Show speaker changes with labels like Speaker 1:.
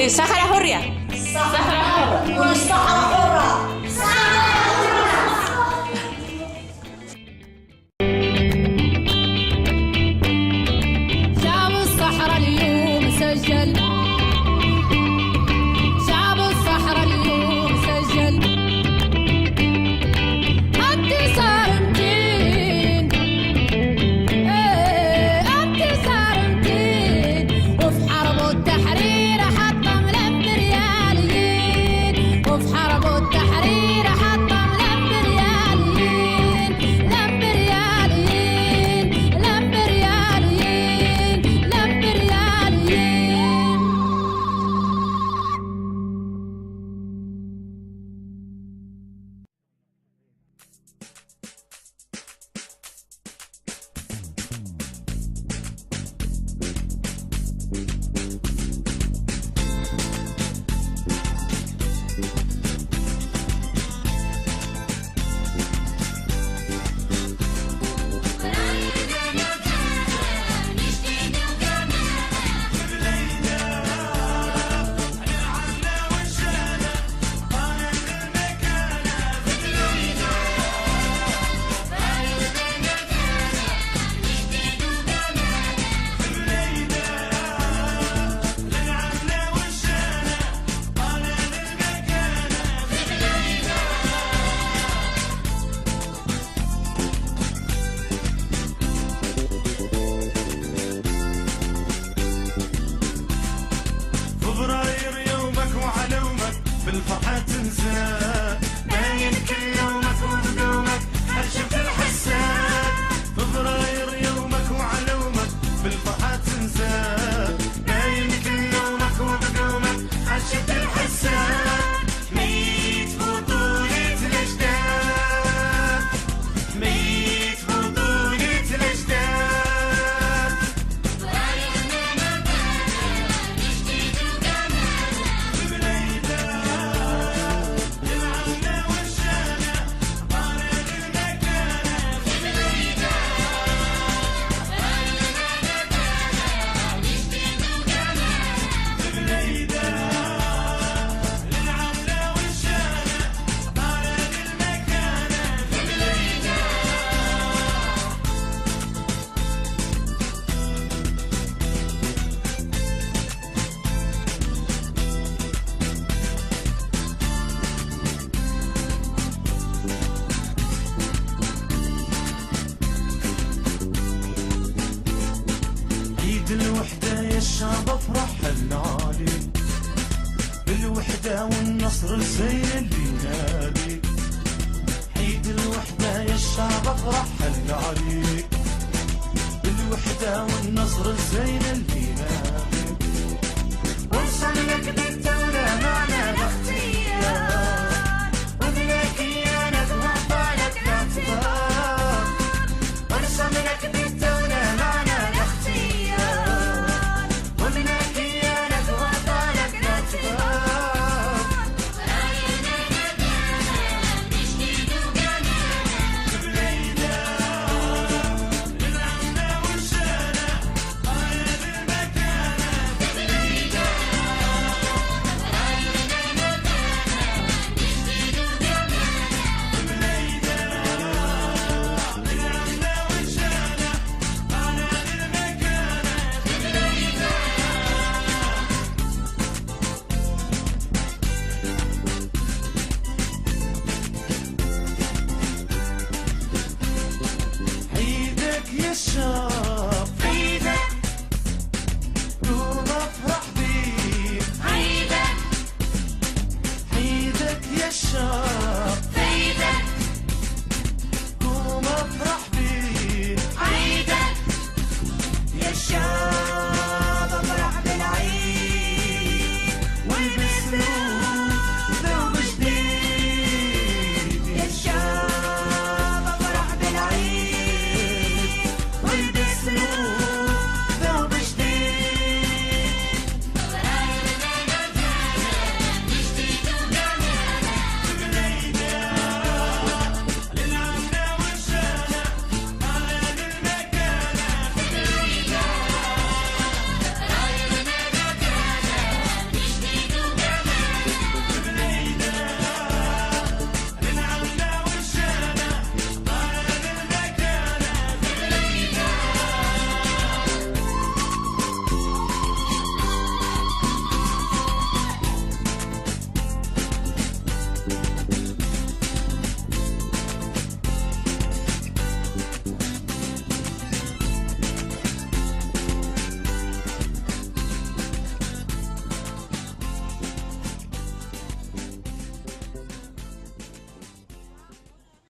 Speaker 1: الصحراء حرة.
Speaker 2: الصحراء حرة. قول الصحراء حرة.
Speaker 3: شعب الصحراء اليوم سجل، شعب الصحراء اليوم سجل انتصار متين، انتصار متين، وفي حرب التحرير حطم لم رياليين، وفي حرب التحرير حطم لم رياليين، لم رياليين، لم رياليين، لم رياليين.
Speaker 4: فبراير يومك وعلومك بالفرحة تنسى، باين كل يومك وبقومك هالشفت الحسان. فبراير يومك وعلومك بالفرحة تنسى، باين كل يومك وبقومك هالشفت الحسان. ميت بطولة الأجداد، ميت بطولة الأجداد. حن عليك، بالوحدة والنصر الزين اللي يناديك، عيد الوحدة يا الشعب افرح حن عليك، بالوحدة والنصر الزين اللي يناديك.